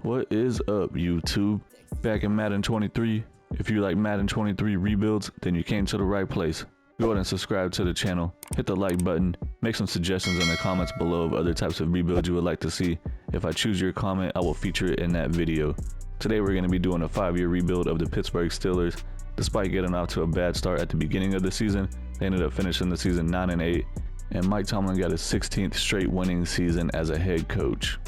What is up, YouTube? Back in Madden 23. If you like Madden 23 rebuilds, then you came to the right place. Go ahead and subscribe to the channel, hit the like button, make some suggestions in the comments below of other types of rebuilds you would like to see. If I choose your comment, I will feature it in that video. Today we're going to be doing a 5-year rebuild of the Pittsburgh Steelers. Despite getting off to a bad start at the beginning of the season, they ended up finishing the season 9-8, and Mike Tomlin got his 16th straight winning season as a head coach.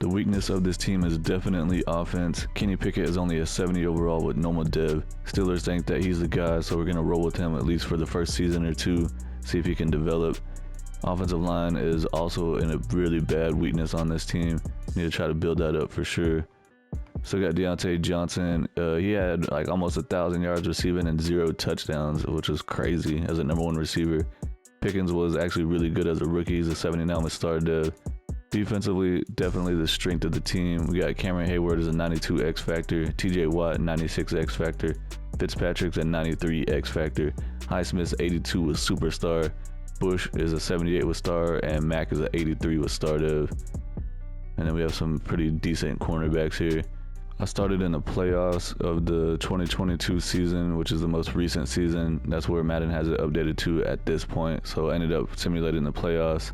The weakness of this team is definitely offense. Kenny Pickett is only a 70 overall with normal dev. Steelers think that he's the guy, so we're going to roll with him at least for the first season or two, see if he can develop. Offensive line is also in a really bad weakness on this team. Need to try to build that up for sure. Still got Deontay Johnson. He had like almost 1,000 yards receiving and 0 touchdowns, which is crazy as a #1 receiver. Pickens was actually really good as a rookie. He's a 79 with star dev. Defensively, definitely the strength of the team. We got Cameron Hayward as a 92 X Factor, TJ Watt 96 X Factor, Fitzpatrick's a 93 X Factor, Highsmith's 82 with Superstar, Bush is a 78 with Star, and Mack is a 83 with Star Dev. And then we have some pretty decent cornerbacks here. I started in the playoffs of the 2022 season, which is the most recent season. That's where Madden has it updated to at this point. So I ended up simulating the playoffs.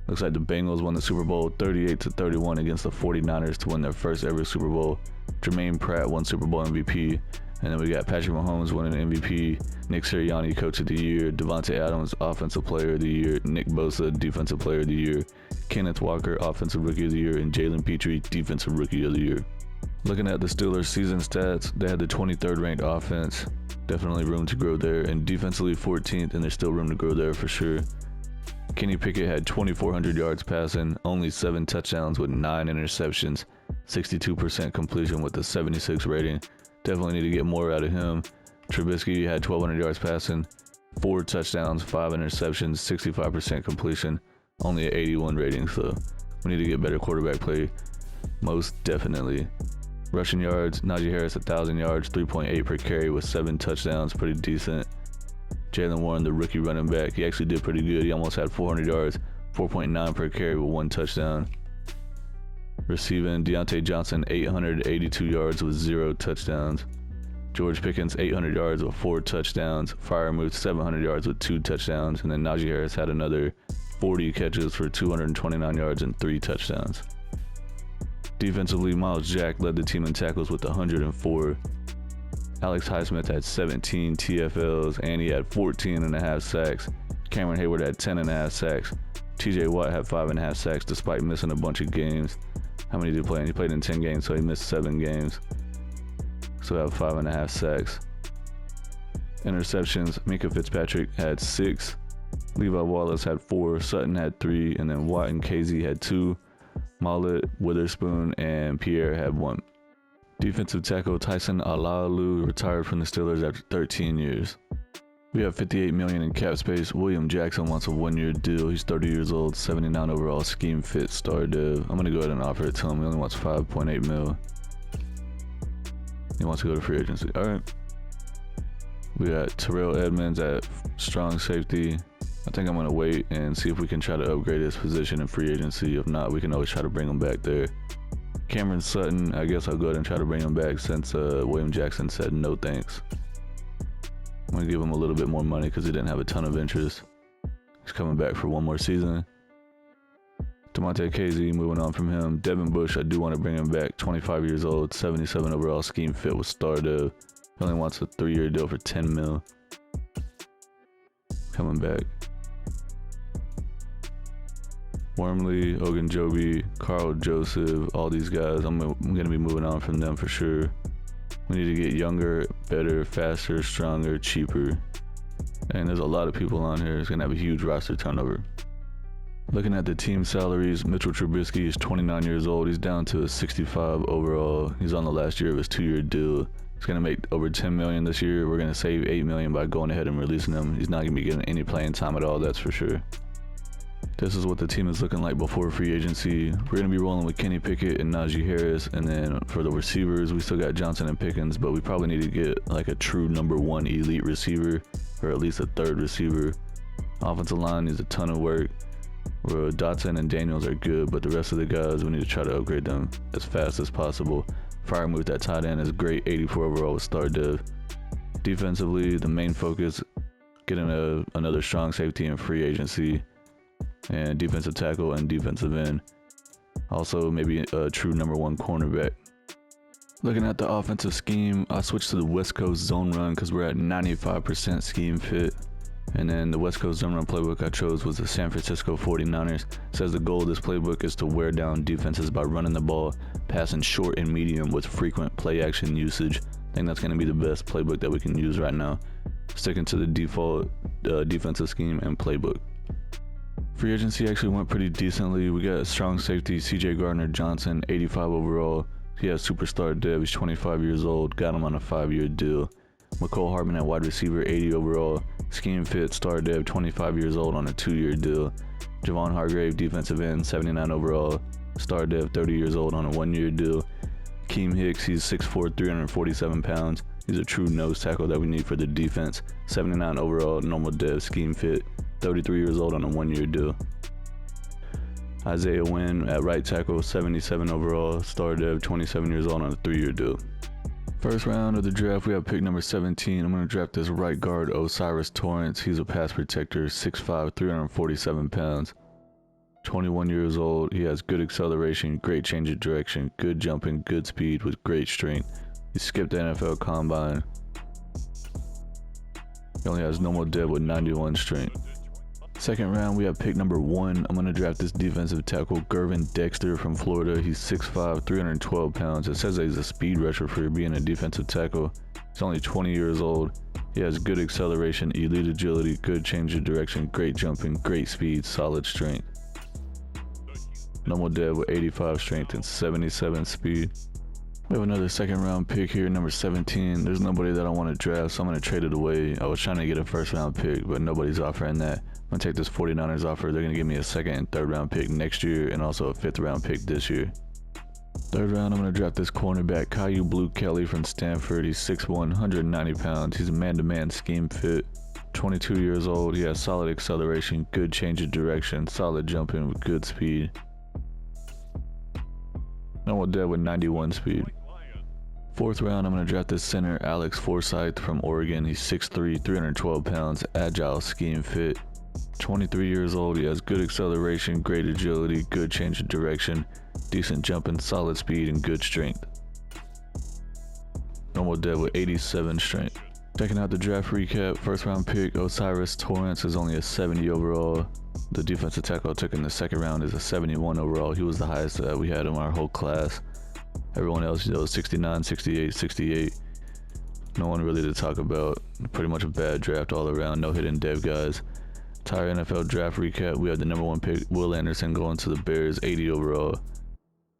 Looks like the Bengals won the Super Bowl 38-31 against the 49ers to win their first ever Super Bowl. Jermaine Pratt won Super Bowl MVP. And then we got Patrick Mahomes winning MVP, Nick Sirianni Coach of the Year, Devontae Adams Offensive Player of the Year, Nick Bosa Defensive Player of the Year, Kenneth Walker Offensive Rookie of the Year, and Jalen Petrie Defensive Rookie of the Year. Looking at the Steelers season stats, they had the 23rd ranked offense. Definitely room to grow there, and defensively 14th, and there's still room to grow there for sure. Kenny Pickett had 2,400 yards passing, only 7 touchdowns with 9 interceptions, 62% completion with a 76 rating. Definitely need to get more out of him. Trubisky had 1,200 yards passing, 4 touchdowns, 5 interceptions, 65% completion, only an 81 rating, so we need to get better quarterback play, most definitely. Rushing yards, Najee Harris 1,000 yards, 3.8 per carry with 7 touchdowns, pretty decent. Jalen Warren, the rookie running back, he actually did pretty good. He almost had 400 yards, 4.9 per carry with 1 touchdown. Receiving, Deontay Johnson 882 yards with 0 touchdowns. George Pickens 800 yards with 4 touchdowns. Freiermuth 700 yards with 2 touchdowns. And then Najee Harris had another 40 catches for 229 yards and 3 touchdowns. Defensively, Miles Jack led the team in tackles with 104. Alex Highsmith had 17 TFLs and he had 14.5 sacks. Cameron Hayward had 10.5 sacks. TJ Watt had 5.5 sacks despite missing a bunch of games. How many did he play in? He played in 10 games, so he missed 7 games. So he had 5.5 sacks. Interceptions, Minkah Fitzpatrick had 6. Levi Wallace had 4. Sutton had 3. And then Watt and KZ had 2. Mollett, Witherspoon, and Pierre had 1. Defensive tackle Tyson Alalu retired from the Steelers after 13 years. We have $58 million in cap space. William Jackson wants a 1-year deal. He's 30 years old, 79 overall, scheme fit, star dev. I'm going to go ahead and offer it to him. He only wants 5.8 mil. He wants to go to free agency. All right. We got Terrell Edmonds at strong safety. I think I'm going to wait and see if we can try to upgrade his position in free agency. If not, we can always try to bring him back there. Cameron Sutton, I guess I'll go ahead and try to bring him back since William Jackson said no thanks. I'm going to give him a little bit more money because he didn't have a ton of interest. He's coming back for 1 more season. Demonte KZ, moving on from him. Devin Bush, I do want to bring him back. 25 years old, 77 overall, scheme fit with star dev. He only wants a 3-year deal for 10 mil. Coming back. Wormley, Ogunjobi, Carl Joseph, all these guys, I'm going to be moving on from them for sure. We need to get younger, better, faster, stronger, cheaper. And there's a lot of people on here. It's going to have a huge roster turnover. Looking at the team salaries, Mitchell Trubisky is 29 years old. He's down to a 65 overall. He's on the last year of his 2-year deal. He's going to make over $10 million this year. We're going to save $8 million by going ahead and releasing him. He's not going to be getting any playing time at all, that's for sure. This is what the team is looking like before free agency. We're going to be rolling with Kenny Pickett and Najee Harris. And then for the receivers, we still got Johnson and Pickens, but we probably need to get like a true #1 elite receiver, or at least a 3rd receiver. Offensive line needs a ton of work. where Dotson and Daniels are good, but the rest of the guys, we need to try to upgrade them as fast as possible. Freiermuth at tight end is great, 84 overall with star dev. Defensively, the main focus, getting another strong safety in free agency, and defensive tackle and defensive end. Also, maybe a true #1 cornerback. Looking at the offensive scheme, I switched to the West Coast zone run because we're at 95% scheme fit. And then the West Coast zone run playbook I chose was the San Francisco 49ers. It says the goal of this playbook is to wear down defenses by running the ball, passing short and medium with frequent play action usage. I think that's going to be the best playbook that we can use right now. Sticking to the default defensive scheme and playbook. Free agency actually went pretty decently. We got a strong safety, CJ Gardner-Johnson, 85 overall. He has superstar dev, he's 25 years old, got him on a 5-year deal. McCole Hardman at wide receiver, 80 overall. Scheme fit, star dev, 25 years old on a 2-year deal. Javon Hargrave, defensive end, 79 overall. Star dev, 30 years old on a 1-year deal. Akeem Hicks, he's 6'4", 347 pounds. He's a true nose tackle that we need for the defense. 79 overall, normal dev, scheme fit, 33 years old on a 1-year deal. Isaiah Wynn at right tackle, 77 overall, star dev, 27 years old on a 3-year deal. First round of the draft, we have pick number 17. I'm going to draft this right guard, Osiris Torrance. He's a pass protector, 6'5", 347 pounds. 21 years old. He has good acceleration, great change of direction, good jumping, good speed with great strength. He skipped the NFL Combine. He only has normal dev with 91 strength. Second round, we have pick number 1. I'm going to draft this defensive tackle, Gervin Dexter from Florida. He's 6'5", 312 pounds. It says that he's a speed rusher for being a defensive tackle. He's only 20 years old. He has good acceleration, elite agility, good change of direction, great jumping, great speed, solid strength. Normal dev with 85 strength and 77 speed. We have another second round pick here, number 17. There's nobody that I want to draft, so I'm going to trade it away. I was trying to get a first round pick, but nobody's offering that. I'm going to take this 49ers offer. They're going to give me a second and third round pick next year and also a 5th round pick this year. Third round, I'm going to draft this cornerback, Caillou Blue Kelly from Stanford. He's 6'1", 190 pounds. He's a man-to-man scheme fit. 22 years old. He has solid acceleration, good change of direction, solid jumping with good speed. Normal dev with 91 speed. Fourth round, I'm going to draft this center, Alex Forsyth from Oregon. He's 6'3", 312 pounds, agile, scheme fit. 23 years old. He has good acceleration, great agility, good change of direction, decent jumping, solid speed, and good strength. Normal dev with 87 strength. Checking out the draft recap, first round pick, Osiris Torrance is only a 70 overall. The defensive tackle I took in the second round is a 71 overall. He was the highest that we had in our whole class. Everyone else, 69, 68, 68. No one really to talk about. Pretty much a bad draft all around. No hidden dev guys. Entire NFL draft recap. We had the number 1 pick, Will Anderson, going to the Bears, 80 overall.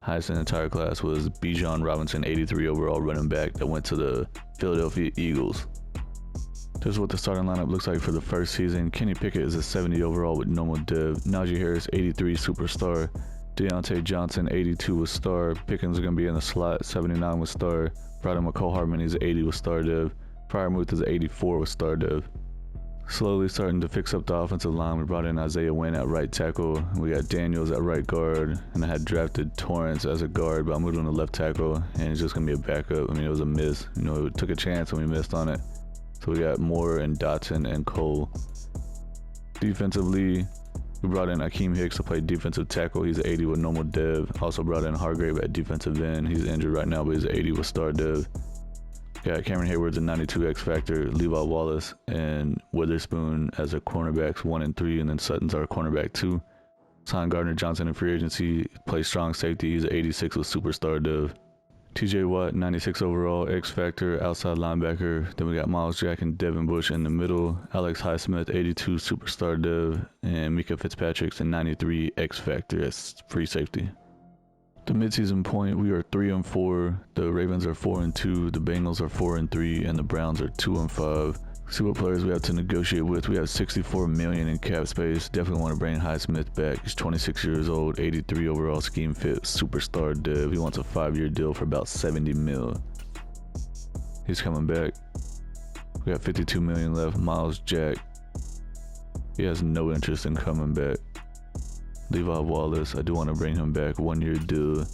Highest in the entire class was Bijan Robinson, 83 overall running back that went to the Philadelphia Eagles. This is what the starting lineup looks like for the first season. Kenny Pickett is a 70 overall with normal dev. Najee Harris, 83 superstar. Deontay Johnson, 82 with star. Pickens are going to be in the slot, 79 with star. Brought in McCole Hardman, he's 80 with star dev. Freiermuth is 84 with star dev. Slowly starting to fix up the offensive line. We brought in Isaiah Wynn at right tackle. We got Daniels at right guard. And I had drafted Torrance as a guard, but I moved him to left tackle. And he's just going to be a backup. I mean, it was a miss. You know, we took a chance and we missed on it. So we got Moore and Dotson and Cole. Defensively, we brought in Akeem Hicks to play defensive tackle. He's 80 with normal dev. Also brought in Hargrave at defensive end. He's injured right now, but he's 80 with star dev. Got Cameron Hayward's a 92 X Factor, Levi Wallace and Witherspoon as a cornerbacks 1 and 3, and then Sutton's our cornerback 2. Signed Gardner-Johnson in free agency, plays strong safety. He's 86 with superstar dev. TJ Watt, 96 overall, X Factor, outside linebacker. Then we got Miles Jack and Devin Bush in the middle. Alex Highsmith, 82 superstar dev, and Mika Fitzpatrick's a 93 X Factor as free safety. The midseason point, we are 3-4. The Ravens are 4-2. The Bengals are 4-3, and the Browns are 2-5. See what players we have to negotiate with. We have $64 million in cap space. Definitely want to bring Highsmith back. He's 26 years old, 83 overall, scheme fit, superstar dev. He wants a 5-year deal for about $70 million. He's coming back. We got $52 million left. Miles Jack, he has no interest in coming back. Levi Wallace, I do want to bring him back. 1 year deal.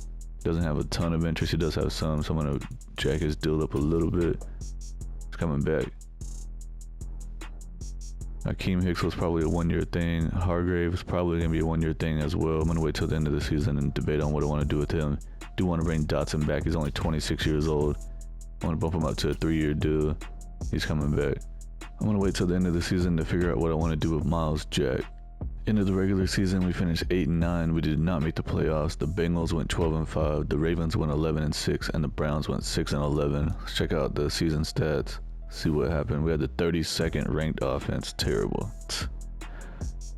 Doesn't have a ton of interest. He does have some, so I'm going to jack his deal up a little bit. He's coming back. Akeem Hicks was probably a 1 year thing. Hargrave is probably going to be a 1 year thing as well. I'm going to wait till the end of the season and debate on what I want to do with him. Do want to bring Dotson back. He's only 26 years old. I want to bump him up to a 3 year deal. He's coming back. I'm going to wait till the end of the season to figure out what I want to do with Miles Jack. End of the regular season, we finished 8-9. We did not make the playoffs. The Bengals went 12-5. The Ravens went 11-6, and the Browns went 6-11. Let's check out the season stats. See what happened. We had the 32nd ranked offense. Terrible.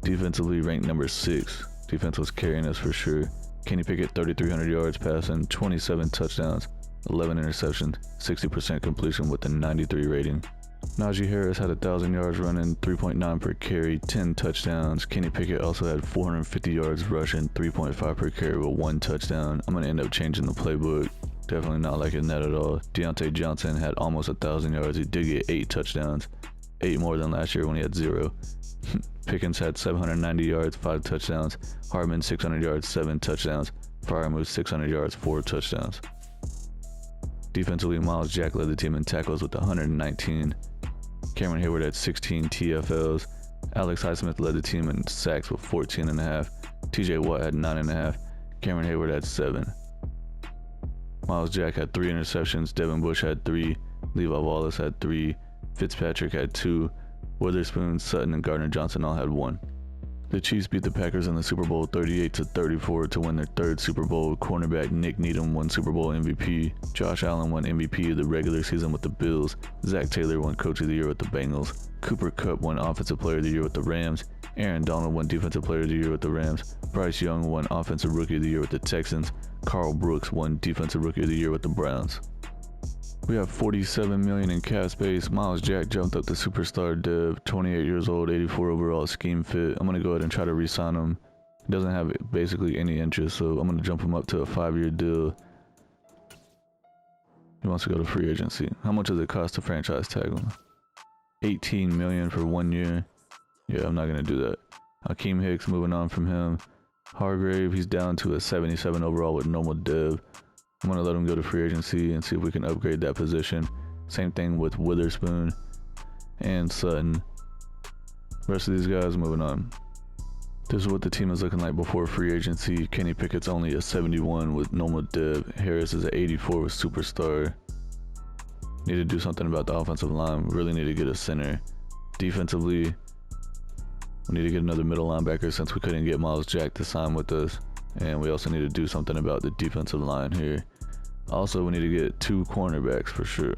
Defensively ranked number 6. Defense was carrying us for sure. Kenny Pickett 3,300 yards passing, 27 touchdowns, 11 interceptions, 60% completion with a 93 rating. Najee Harris had 1,000 yards running, 3.9 per carry, 10 touchdowns. Kenny Pickett also had 450 yards rushing, 3.5 per carry with 1 touchdown. I'm going to end up changing the playbook. Definitely not liking that at all. Deontay Johnson had almost 1,000 yards. He did get 8 touchdowns, 8 more than last year when he had 0. Pickens had 790 yards, 5 touchdowns. Hartman 600 yards, 7 touchdowns. Freiermuth 600 yards, 4 touchdowns. Defensively, Miles Jack led the team in tackles with 119. Cameron Hayward had 16 TFLs. Alex Highsmith led the team in sacks with 14.5. TJ Watt had 9.5. Cameron Hayward had 7. Miles Jack had 3 interceptions. Devin Bush had 3. Levi Wallace had 3. Fitzpatrick had 2. Witherspoon, Sutton, and Gardner Johnson all had 1. The Chiefs beat the Packers in the Super Bowl 38-34 to win their 3rd Super Bowl. Cornerback Nick Needham won Super Bowl MVP. Josh Allen won MVP of the regular season with the Bills. Zach Taylor won Coach of the Year with the Bengals. Cooper Kupp won Offensive Player of the Year with the Rams. Aaron Donald won Defensive Player of the Year with the Rams. Bryce Young won Offensive Rookie of the Year with the Texans. Carl Brooks won Defensive Rookie of the Year with the Browns. We have $47 million in cap space. Miles Jack jumped up to superstar dev, 28 years old, 84 overall, scheme fit. I'm going to go ahead and try to re-sign him. He doesn't have basically any interest, so I'm going to jump him up to a 5-year deal. He wants to go to free agency. How much does it cost to franchise tag him? $18 million for 1 year. Yeah, I'm not going to do that. Akeem Hicks, moving on from him. Hargrave, he's down to a 77 overall with normal dev. I'm going to let him go to free agency and see if we can upgrade that position. Same thing with Witherspoon and Sutton. Rest of these guys, moving on. This is what the team is looking like before free agency. Kenny Pickett's only a 71 with normal dev. Harris is an 84 with superstar. Need to do something about the offensive line. Really need to get a center. Defensively, we need to get another middle linebacker since we couldn't get Miles Jack to sign with us. And we also need to do something about the defensive line here. Also, we need to get 2 cornerbacks for sure.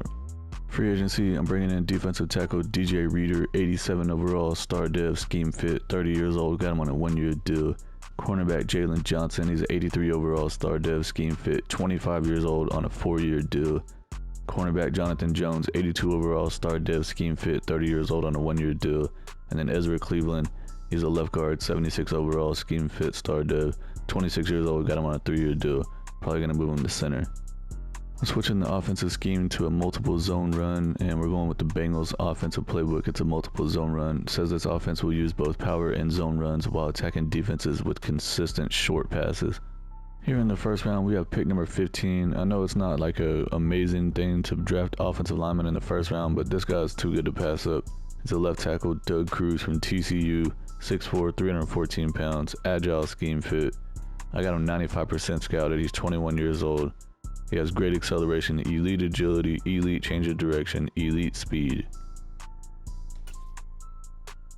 Free agency, I'm bringing in defensive tackle DJ Reader, 87 overall, star dev, scheme fit, 30 years old, got him on a 1-year deal. Cornerback Jalen Johnson, he's an 83 overall, star dev, scheme fit, 25 years old on a 4-year deal. Cornerback Jonathan Jones, 82 overall, star dev, scheme fit, 30 years old on a 1-year deal. And then Ezra Cleveland, he's a left guard, 76 overall, scheme fit, star dev, 26 years old, got him on a 3-year deal. Probably going to move him to center. I'm switching the offensive scheme to a multiple zone run, and we're going with the Bengals offensive playbook. It's a multiple zone run. It says this offense will use both power and zone runs while attacking defenses with consistent short passes. Here in the first round, we have pick number 15. I know it's not like a amazing thing to draft offensive linemen in the first round, but this guy's too good to pass up. He's a left tackle, Doug Cruz from TCU, 6'4", 314 pounds, agile, scheme fit. I got him 95% scouted. He's 21 years old. He has great acceleration, elite agility, elite change of direction, elite speed.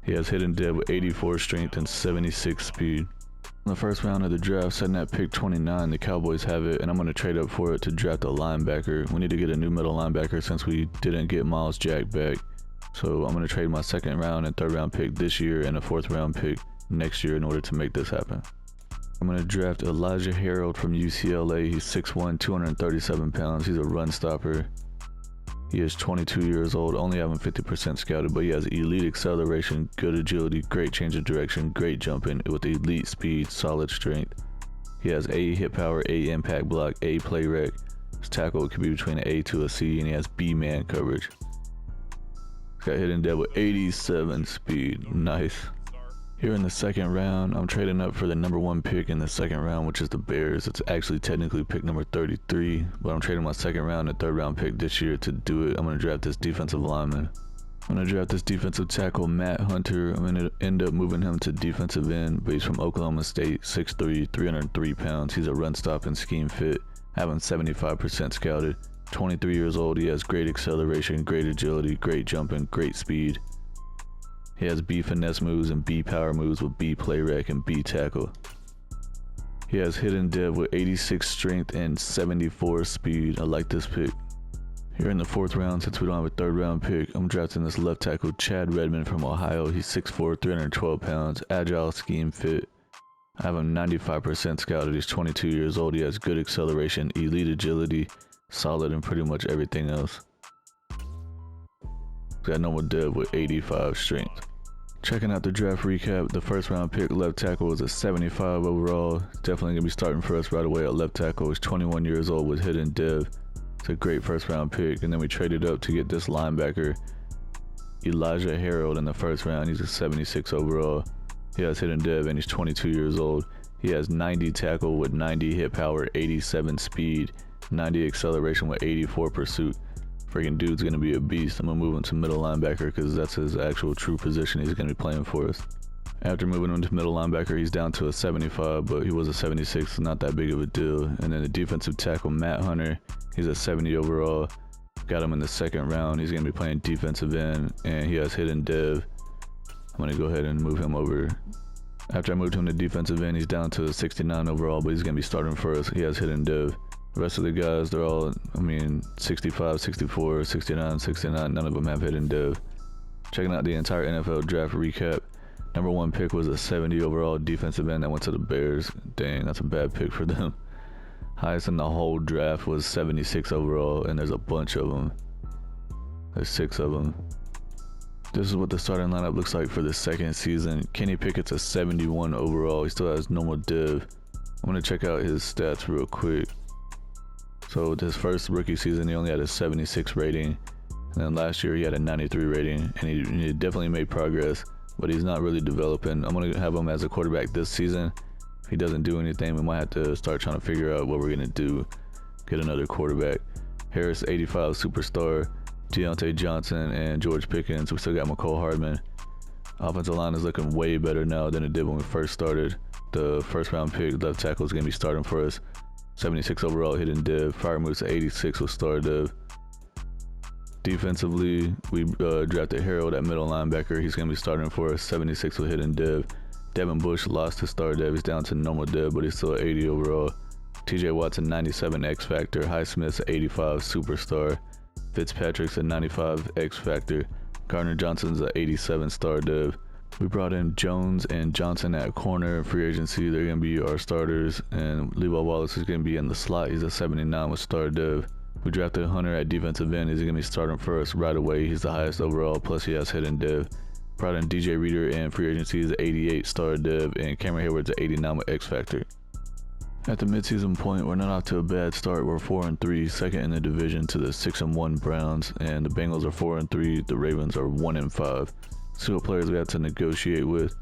He has hidden dev with 84 strength and 76 speed. In the first round of the draft, setting at pick 29, the Cowboys have it, and I'm going to trade up for it to draft a linebacker. We need to get a new middle linebacker since we didn't get Miles Jack back. So I'm going to trade my 2nd round and 3rd round pick this year and a 4th round pick next year in order to make this happen. I'm going to draft Elijah Harold from UCLA. He's 6'1", 237 pounds. He's a run stopper. He is 22 years old, only having 50% scouted, but he has elite acceleration, good agility, great change of direction, great jumping with elite speed, solid strength. He has A hit power, A impact block, A play rec. His tackle could be between an A to a C, and he has B man coverage. He's got hidden dev with 87 speed. Nice. Here in the second round, I'm trading up for the number 1 pick in the second round, which is the Bears. It's actually technically pick number 33, but I'm trading my second round and third round pick this year to do it. I'm going to draft this defensive lineman. I'm going to draft this defensive tackle, Matt Hunter. I'm going to end up moving him to defensive end, but he's from Oklahoma State, 6'3", 303 pounds. He's a run stop and scheme fit. I have him 75% scouted. 23 years old, he has great acceleration, great agility, great jumping, great speed. He has B finesse moves and B power moves with B play rec and B tackle. He has hidden dev with 86 strength and 74 speed. I like this pick. Here in the fourth round, since we don't have a third round pick, I'm drafting this left tackle, Chad Redmond from Ohio. He's 6'4", 312 pounds, agile, scheme fit. I have him 95% scouted. He's 22 years old. He has good acceleration, elite agility, solid in pretty much everything else. Got normal dev with 85 strength. Checking out the draft recap, the first round pick left tackle was a 75 overall. Definitely gonna be starting for us right away at left tackle. He's 21 years old with hidden dev. It's a great first round pick. And then we traded up to get this linebacker, Elijah Harold, in the first round. He's a 76 overall. He has hidden dev and he's 22 years old. He has 90 tackle with 90 hit power, 87 speed, 90 acceleration with 84 pursuit. Freaking dude's gonna be a beast. I'm gonna move him to middle linebacker because that's his actual true position he's gonna be playing for us. After moving him to middle linebacker, he's down to a 75, but he was a 76, so not that big of a deal. And then the defensive tackle, Matt Hunter, he's a 70 overall. Got him in the second round. He's gonna be playing defensive end, and he has hidden dev. I'm gonna go ahead and move him over. After I moved him to defensive end, he's down to a 69 overall, but he's gonna be starting for us. He has hidden dev. The rest of the guys, they're all, 65, 64, 69, 69. None of them have hidden dev. Checking out the entire NFL draft recap. Number 1 pick was a 70 overall defensive end that went to the Bears. Dang, that's a bad pick for them. Highest in the whole draft was 76 overall, and there's a bunch of them. There's 6 of them. This is what the starting lineup looks like for the second season. Kenny Pickett's a 71 overall. He still has normal div. I'm gonna check out his stats real quick. So with his first rookie season, he only had a 76 rating. And then last year he had a 93 rating, and he definitely made progress, but he's not really developing. I'm gonna have him as a quarterback this season. If he doesn't do anything, we might have to start trying to figure out what we're gonna do. Get another quarterback. Harris, 85 superstar. Deontay Johnson and George Pickens. We still got McCole Hardman. Offensive line is looking way better now than it did when we first started. The first round pick left tackle is going to be starting for us. 76 overall hidden div. Fire moves to 86 with star div. Defensively, we drafted Harold at middle linebacker. He's going to be starting for us. 76 with hidden div. Devin Bush lost his star div. He's down to normal div, but he's still at 80 overall. TJ Watt's a 97 X Factor. Highsmith's 85 superstar. Fitzpatrick's a 95 X Factor. Gardner Johnson's a 87 star div. We brought in Jones and Johnson at corner free agency. They're going to be our starters. And Levi Wallace is going to be in the slot. He's a 79 with star div. We drafted Hunter at defensive end. He's going to be starting for us right away. He's the highest overall, plus he has hidden div. Brought in DJ Reader and free agency is 88 star div. And Cameron Hayward's a 89 with X Factor. At the midseason point, we're not off to a bad start. We're 4-3, second in the division to the 6-1 Browns, and the Bengals are 4-3. The Ravens are 1-5. See what players we have to negotiate with.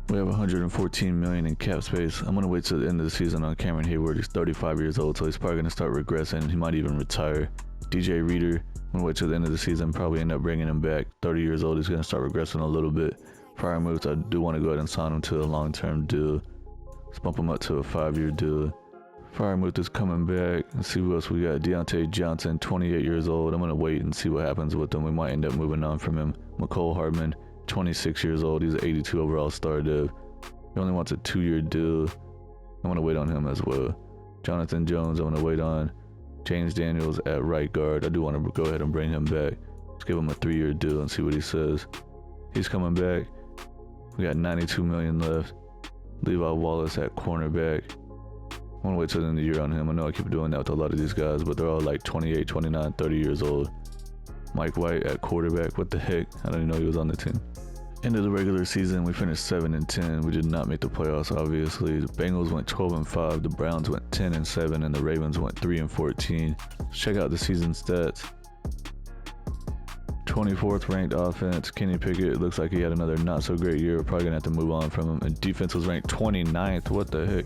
We have $114 million in cap space. I'm gonna wait till the end of the season on Cameron Hayward. He's 35 years old, so he's probably gonna start regressing. He might even retire. DJ Reader, I'm gonna wait till the end of the season. Probably end up bringing him back. 30 years old, he's gonna start regressing a little bit. Fire moves, I do want to go ahead and sign him to a long-term deal. Let's bump him up to a 5-year deal. Firemuth is coming back. Let's see who else we got. Deontay Johnson, 28 years old. I'm going to wait and see what happens with him. We might end up moving on from him. McCole Hardman, 26 years old. He's an 82 overall star div. He only wants a 2-year deal. I'm going to wait on him as well. Jonathan Jones, I'm going to wait on. James Daniels at right guard. I do want to go ahead and bring him back. Let's give him a 3-year deal and see what he says. He's coming back. We got $92 million left. Levi Wallace at cornerback. I want to wait till the end of the year on him. I know I keep doing that with a lot of these guys, but they're all like 28, 29, 30 years old. Mike White at quarterback. What the heck? I didn't even know he was on the team. End of the regular season, we finished 7-10. We did not make the playoffs, obviously. The Bengals went 12-5. The Browns went 10-7, and the Ravens went 3-14. Let's check out the season stats. 24th ranked offense, Kenny Pickett. Looks like he had another not so great year. Probably gonna have to move on from him. And defense was ranked 29th. What the heck?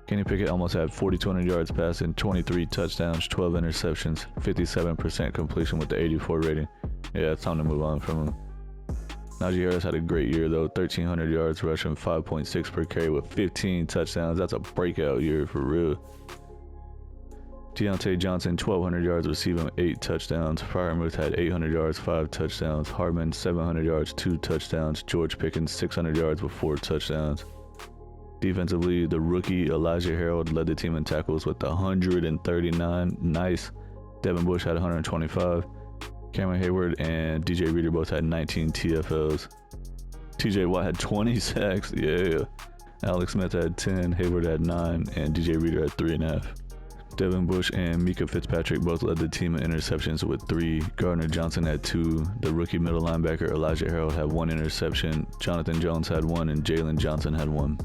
Kenny Pickett almost had 4,200 yards passing, 23 touchdowns, 12 interceptions, 57% completion with the 84 rating. Yeah, it's time to move on from him. Najee Harris had a great year though, 1,300 yards rushing, 5.6 per carry with 15 touchdowns. That's a breakout year for real. Deontay Johnson, 1,200 yards receiving, 8 touchdowns. Freiermuth had 800 yards, 5 touchdowns. Hardman, 700 yards, 2 touchdowns. George Pickens, 600 yards with 4 touchdowns. Defensively, the rookie Elijah Harold led the team in tackles with 139. Nice. Devin Bush had 125. Cameron Hayward and DJ Reader both had 19 TFLs. TJ Watt had 20 sacks. Yeah. Alex Smith had 10. Hayward had 9. And DJ Reader had 3.5. Devin Bush and Mika Fitzpatrick both led the team in interceptions with 3. Gardner Johnson had 2. The rookie middle linebacker Elijah Harold had 1 interception. Jonathan Jones had 1 and Jalen Johnson had 1.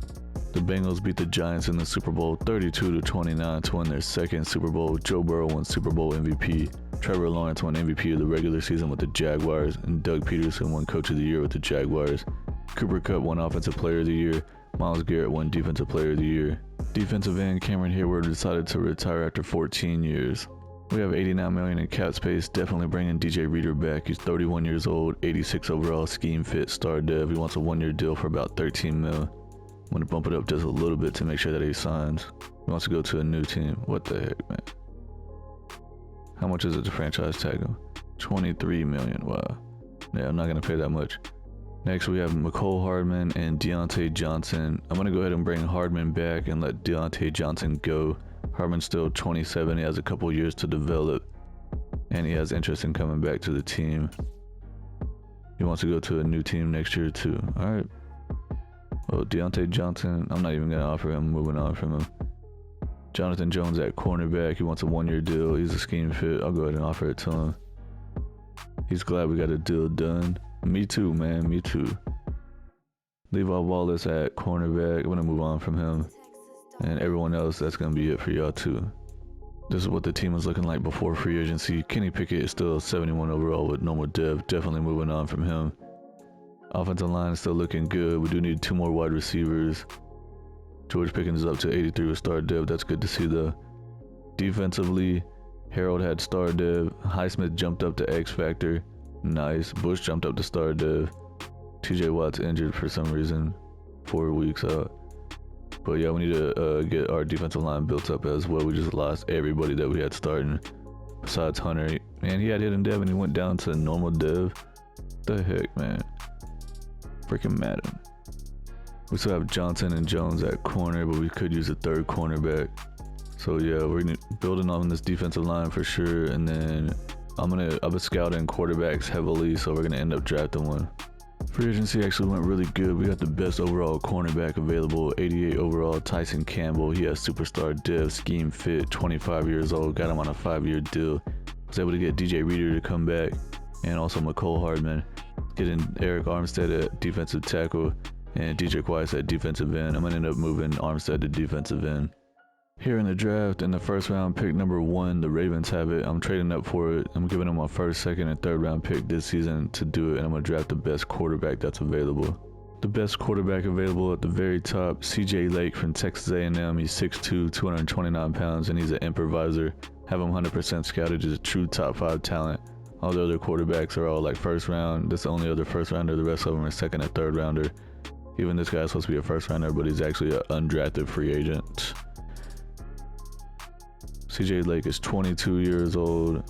The Bengals beat the Giants in the Super Bowl 32-29 to win their second Super Bowl. Joe Burrow won Super Bowl MVP. Trevor Lawrence won MVP of the regular season with the Jaguars, and Doug Peterson won Coach of the Year with the Jaguars. Cooper Kupp won Offensive Player of the Year. Myles Garrett won Defensive Player of the Year. Defensive end Cameron Hayward decided to retire after 14 years. We have $89 million in cap space, definitely bringing DJ Reader back. He's 31 years old, 86 overall, scheme fit, star dev. He wants a 1-year deal for about $13 million. I'm going to bump it up just a little bit to make sure that he signs. He wants to go to a new team. What the heck, man? How much is it to franchise tag him? $23 million. Wow. Yeah, I'm not going to pay that much. Next, we have Mecole Hardman and Deontay Johnson. I'm going to go ahead and bring Hardman back and let Deontay Johnson go. Hardman's still 27. He has a couple years to develop. And he has interest in coming back to the team. He wants to go to a new team next year, too. All right. Well, Deontay Johnson, I'm not even going to offer him. Moving on from him. Jonathan Jones at cornerback. He wants a 1-year deal. He's a scheme fit. I'll go ahead and offer it to him. He's glad we got a deal done. Me too, man. Me too. Levi Wallace at cornerback. I'm going to move on from him. And everyone else, that's going to be it for y'all too. This is what the team was looking like before free agency. Kenny Pickett is still 71 overall with normal dev. Definitely moving on from him. Offensive line is still looking good. We do need 2 more wide receivers. George Pickens is up to 83 with star dev. That's good to see though. Defensively, Harold had star dev. Highsmith jumped up to X Factor. Nice. Bush jumped up to star dev. TJ Watt's injured for some reason. 4 weeks out. But yeah, we need to get our defensive line built up as well. We just lost everybody that we had starting. Besides Hunter. Man, he had hidden dev and he went down to normal dev. The heck, man. Freaking Madden. We still have Johnson and Jones at corner, but we could use a 3rd cornerback. So yeah, we're building on this defensive line for sure. And then I've been scouting quarterbacks heavily, so we're gonna end up drafting one. Free agency actually went really good. We got the best overall cornerback available, 88 overall, Tyson Campbell. He has superstar dev, scheme fit, 25 years old. Got him on a 5-year deal. Was able to get DJ Reader to come back, and also Mecole Hardman. Getting Eric Armstead at defensive tackle and DJ Quaice at defensive end. I'm going to end up moving Armstead to defensive end. Here in the draft, in the first round pick number 1, the Ravens have it. I'm trading up for it. I'm giving them my 1st, 2nd, and 3rd round pick this season to do it, and I'm going to draft the best quarterback that's available. The best quarterback available at the very top, CJ Lake from Texas A&M. He's 6'2", 229 pounds, and he's an improviser. Have him 100% scouted as a true top 5 talent. All the other quarterbacks are all like 1st round. This is the only other 1st rounder. The rest of them are 2nd and 3rd rounder. Even this guy's supposed to be a 1st rounder, but he's actually an undrafted free agent. CJ Lake is 22 years old.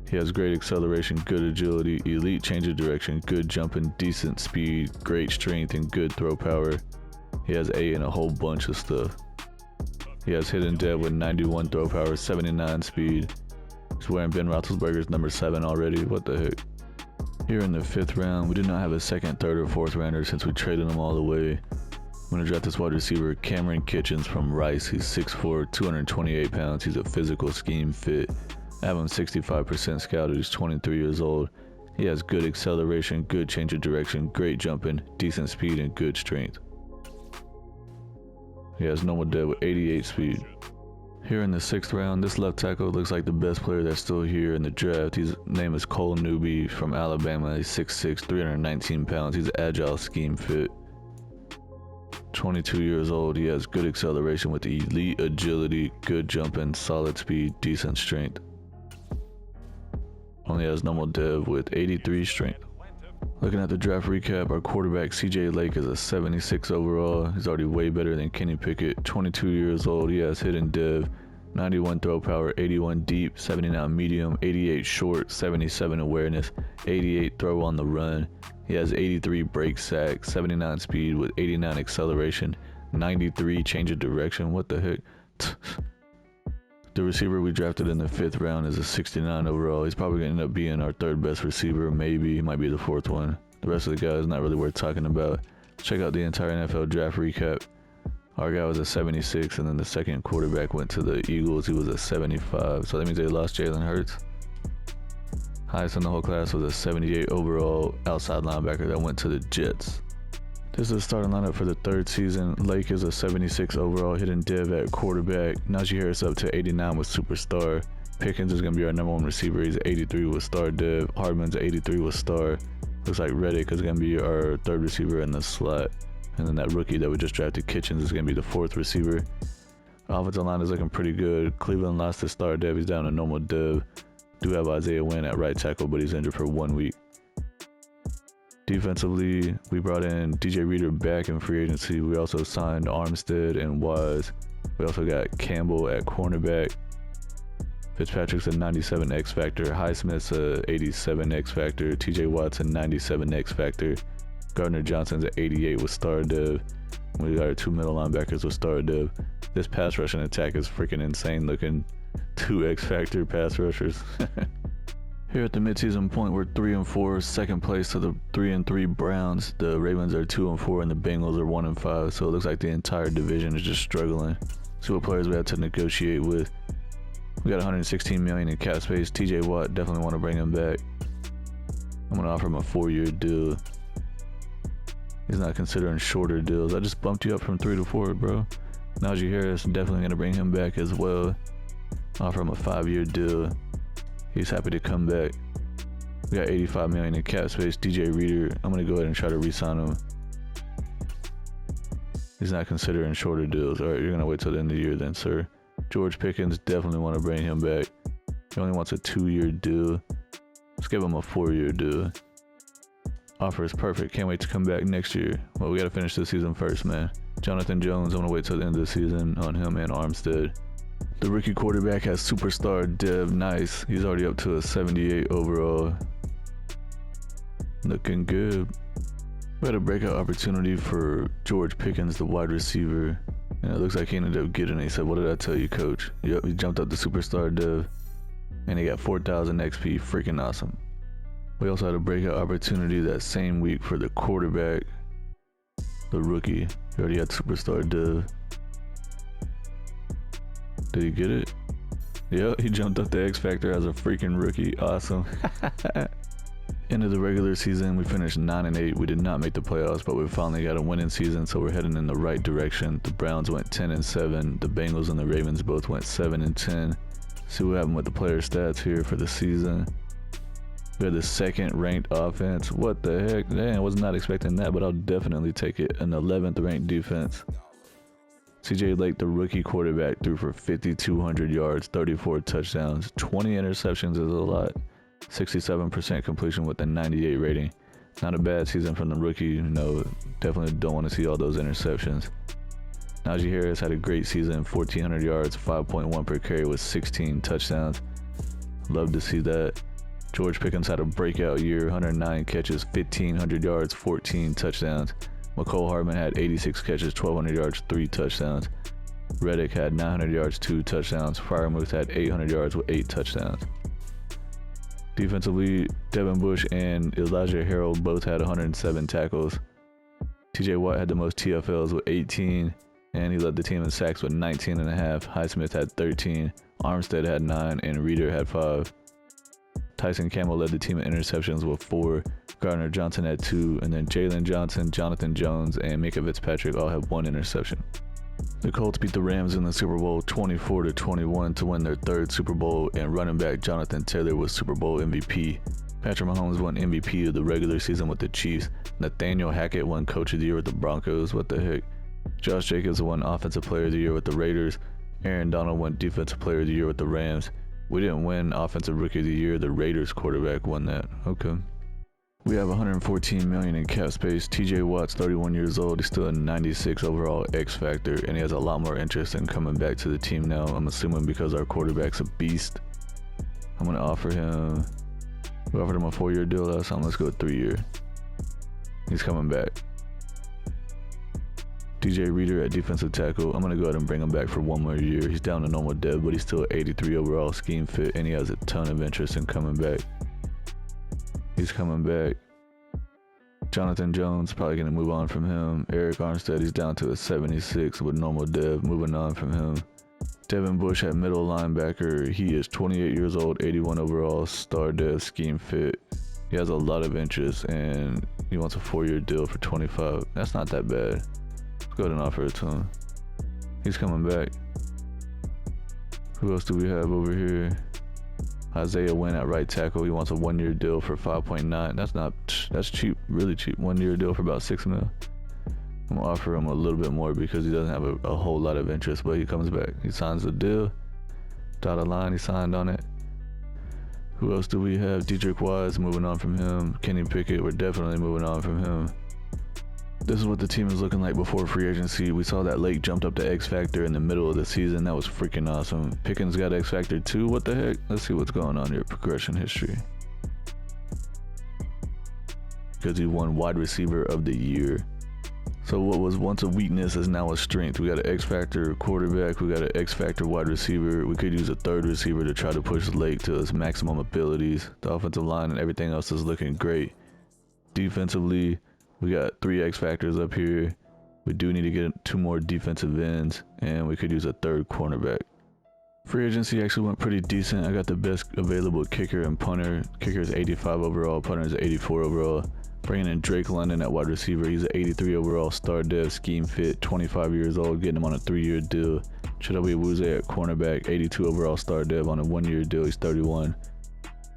He has great acceleration, good agility, elite change of direction, good jumping, decent speed, great strength, and good throw power. He has A in a whole bunch of stuff. He has hidden dev with 91 throw power, 79 speed. He's wearing Ben Roethlisberger's number 7 already. What the heck? Here in the 5th round, we did not have a 2nd, 3rd, or 4th rounder since we traded them all away. I'm going to draft this wide receiver, Cameron Kitchens from Rice. He's 6'4", 228 pounds. He's a physical scheme fit. I have him 65% scouted. He's 23 years old. He has good acceleration, good change of direction, great jumping, decent speed, and good strength. He has normal dev with 88 speed. Here in the 6th round, this left tackle looks like the best player that's still here in the draft. His name is Cole Newby from Alabama. He's 6'6", 319 pounds. He's an agile scheme fit. 22 years old. He has good acceleration with elite agility, good jumping, solid speed, decent strength. Only has normal dev with 83 strength. Looking at the draft recap, our quarterback CJ Lake is a 76 overall. He's already way better than Kenny Pickett. 22 years old. He has hidden dev, 91 throw power, 81 deep, 79 medium, 88 short, 77 awareness, 88 throw on the run. He has 83 break sack, 79 speed with 89 acceleration, 93 change of direction. What the heck? The receiver we drafted in the 5th round is a 69 overall. He's probably going to end up being our 3rd best receiver. Maybe he might be the 4th one. The rest of the guys not really worth talking about. Check out the entire NFL draft recap. Our guy was a 76, and then the second quarterback went to the Eagles. He was a 75. So that means they lost Jalen Hurts. Highest in the whole class was a 78 overall outside linebacker that went to the Jets. This is the starting lineup for the 3rd season. Lake is a 76 overall, hidden dev at quarterback. Najee Harris up to 89 with superstar. Pickens is going to be our number 1 receiver. He's 83 with star dev. Hardman's 83 with star. Looks like Reddick is going to be our 3rd receiver in the slot. And then that rookie that we just drafted, Kitchens, is going to be the 4th receiver. Offensive line is looking pretty good. Cleveland lost his star dev. He's down to normal dev. Do have Isaiah Wynn at right tackle, but he's injured for 1 week. Defensively, we brought in DJ Reader back in free agency. We also signed Armstead and Wise. We also got Campbell at cornerback. Fitzpatrick's a 97 X Factor. Highsmith's a 87 X Factor. TJ Watt's a 97 X Factor. Gardner Johnson's at 88 with star dev. We got our 2 middle linebackers with star dev. This pass rushing attack is freaking insane looking. 2 X Factor pass rushers. Here at the midseason point, we're 3-4, second place to the 3-3 Browns. The Ravens are 2-4, and the Bengals are 1-5. So it looks like the entire division is just struggling. See what players we have to negotiate with. We got $116 million in cap space. TJ Watt, definitely want to bring him back. I'm gonna offer him a 4-year deal. He's not considering shorter deals. I just bumped you up from 3 to 4, bro. Najee Harris, definitely gonna bring him back as well. Offer him a 5-year deal. He's happy to come back. We got $85 million in cap space. DJ Reader, I'm going to go ahead and try to re-sign him. He's not considering shorter deals. All right, you're going to wait till the end of the year then, sir. George Pickens, definitely want to bring him back. He only wants a 2-year deal. Let's give him a 4-year deal. Offer is perfect. Can't wait to come back next year. Well, we got to finish this season first, man. Jonathan Jones, I'm going to wait till the end of the season on him and Armstead. The rookie quarterback has superstar dev. Nice. He's already up to a 78 overall. Looking good. We had a breakout opportunity for George Pickens, the wide receiver. And it looks like he ended up getting it. He said, "What did I tell you, coach?" Yep, he jumped up to superstar dev. And he got 4,000 XP. Freaking awesome. We also had a breakout opportunity that same week for the quarterback, the rookie. He already had superstar dev. Did he get it? Yep, he jumped up the X Factor as a freaking rookie. Awesome. End of the regular season, we finished 9-8. We did not make the playoffs, but we finally got a winning season, so we're heading in the right direction. The Browns went 10-7. The Bengals and the Ravens both went 7-10. See what happened with the player stats here for the season. We had the 2nd ranked offense. What the heck? Dang, I was not expecting that, but I'll definitely take it. An 11th ranked defense. CJ Lake, the rookie quarterback, threw for 5,200 yards, 34 touchdowns, 20 interceptions is a lot, 67% completion with a 98 rating. Not a bad season from the rookie. You know, definitely don't want to see all those interceptions. Najee Harris had a great season, 1,400 yards, 5.1 per carry with 16 touchdowns. Love to see that. George Pickens had a breakout year, 109 catches, 1,500 yards, 14 touchdowns. McCole Hardman had 86 catches, 1,200 yards, 3 touchdowns. Reddick had 900 yards, 2 touchdowns. Freiermuth had 800 yards with 8 touchdowns. Defensively, Devin Bush and Elijah Harrell both had 107 tackles. TJ Watt had the most TFLs with 18, and he led the team in sacks with 19.5. Highsmith had 13, Armstead had 9, and Reader had 5. Tyson Campbell led the team in interceptions with 4. Gardner Johnson had 2, and then Jalen Johnson, Jonathan Jones, and Micah Fitzpatrick all have 1 interception. The Colts beat the Rams in the Super Bowl 24-21 to win their third Super Bowl, and running back Jonathan Taylor was Super Bowl MVP. Patrick Mahomes won MVP of the regular season with the Chiefs. Nathaniel Hackett won Coach of the Year with the Broncos. What the heck? Josh Jacobs won Offensive Player of the Year with the Raiders. Aaron Donald won Defensive Player of the Year with the Rams. We didn't win Offensive Rookie of the Year. The Raiders quarterback won that. Okay. We have $114 million in cap space. TJ Watt's 31 years old. He's still a 96 overall X Factor, and he has a lot more interest in coming back to the team now. I'm assuming because our quarterback's a beast. I'm going to offer him... We offered him a 4-year deal last time. Let's go 3-year. He's coming back. DJ Reader at defensive tackle. I'm going to go ahead and bring him back for 1 more year. He's down to normal dev, but he's still 83 overall scheme fit, and he has a ton of interest in coming back. He's coming back. Jonathan Jones, probably going to move on from him. Eric Armstead, he's down to a 76 with normal dev, moving on from him. Devin Bush at middle linebacker. He is 28 years old, 81 overall, star dev, scheme fit. He has a lot of interest, and he wants a 4-year deal for 25. That's not that bad. Let's go ahead and offer it to him. He's coming back. Who else do we have over here? Isaiah Wynn at right tackle. He wants a 1-year deal for 5.9. That's cheap, really cheap. 1-year deal for about $6 million. I'm gonna offer him a little bit more because he doesn't have a whole lot of interest, but he comes back. He signs the deal. Dotted line, he signed on it. Who else do we have? Dedrick Wise, moving on from him. Kenny Pickett, we're definitely moving on from him. This is what the team is looking like before free agency. We saw that Lake jumped up to X Factor in the middle of the season. That was freaking awesome. Pickens got X Factor too. What the heck? Let's see what's going on here. Progression history. Because he won wide receiver of the year. So what was once a weakness is now a strength. We got an X Factor quarterback. We got an X Factor wide receiver. We could use a third receiver to try to push Lake to his maximum abilities. The offensive line and everything else is looking great. Defensively, we got 3 X Factors up here. We do need to get 2 more defensive ends, and we could use a third cornerback. Free agency actually went pretty decent. I got the best available kicker and punter. Kicker is 85 overall, punter is 84 overall. Bringing in Drake London at wide receiver. He's an 83 overall star dev, scheme fit, 25 years old, getting him on a 3-year deal. Chidobe Awuzie at cornerback, 82 overall star dev on a 1-year deal. He's 31.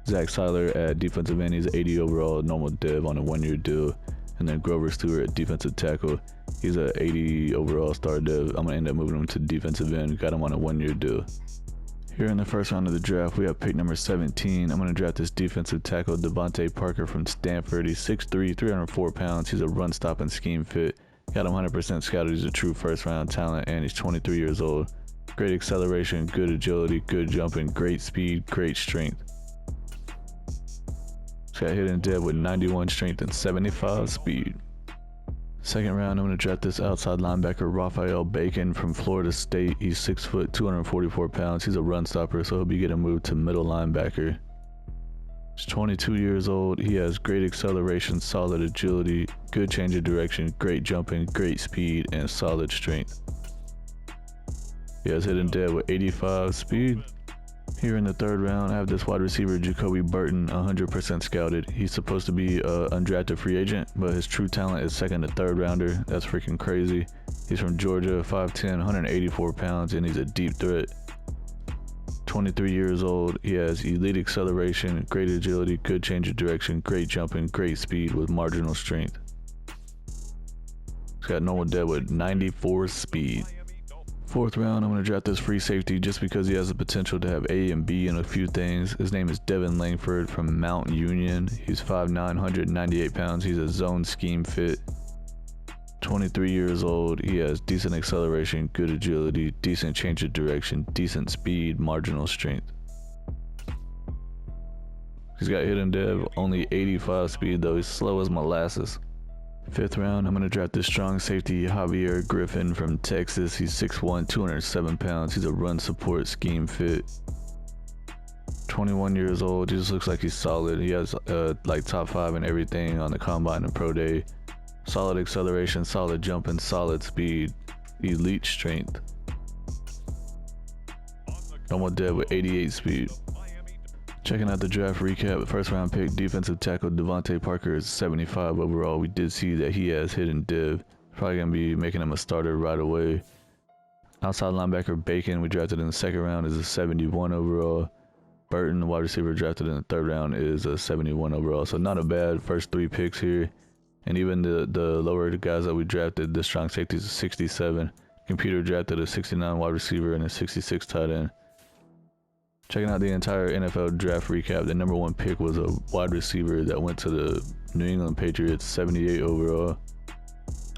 Zach Seiler at defensive end. He's 80 overall normal dev on a 1-year deal. And then Grover Stewart at defensive tackle. He's a 80 overall star dev. I'm going to end up moving him to defensive end. Got him on a 1-year deal. Here in the first round of the draft, we have pick number 17. I'm going to draft this defensive tackle, Devontae Parker from Stanford. He's 6'3", 304 pounds. He's a run-stopping scheme fit. Got him 100% scouted. He's a true first-round talent, and he's 23 years old. Great acceleration, good agility, good jumping, great speed, great strength. He's got hidden dead with 91 strength and 75 speed. Second round, I'm going to draft this outside linebacker, Raphael Bacon from Florida State. He's 6 foot, 244 pounds. He's a run stopper, so he'll be getting moved to middle linebacker. He's 22 years old. He has great acceleration, solid agility, good change of direction, great jumping, great speed, and solid strength. He has hidden dead with 85 speed. Here in the third round, I have this wide receiver, Jacoby Burton, 100% scouted. He's supposed to be an undrafted free agent, but his true talent is second to third rounder. That's freaking crazy. He's from Georgia, 5'10", 184 pounds, and he's a deep threat. 23 years old. He has elite acceleration, great agility, good change of direction, great jumping, great speed with marginal strength. He's got normal dead with 94 speed. Fourth round, I'm going to draft this free safety just because he has the potential to have A and B in a few things. His name is Devin Langford from Mount Union. He's 5'9", 198 pounds. He's a zone scheme fit. 23 years old. He has decent acceleration, good agility, decent change of direction, decent speed, marginal strength. He's got hidden dev, only 85 speed though. He's slow as molasses. Fifth round, I'm going to draft this strong safety, Javier Griffin from Texas. He's 6'1", 207 pounds. He's a run support scheme fit. 21 years old. He just looks like he's solid. He has like top 5 in everything on the combine and pro day. Solid acceleration, solid jumping, solid speed, elite strength. Almost dead with 88 speed. Checking out the draft recap, first round pick, defensive tackle Devontae Parker is 75 overall. We did see that he has hidden div. Probably going to be making him a starter right away. Outside linebacker Bacon, we drafted in the 2nd round, is a 71 overall. Burton, the wide receiver drafted in the 3rd round, is a 71 overall. So not a bad first 3 picks here. And even the lower guys that we drafted, the strong safety is a 67. Computer drafted a 69 wide receiver and a 66 tight end. Checking out the entire NFL draft recap, the number 1 pick was a wide receiver that went to the New England Patriots, 78 overall.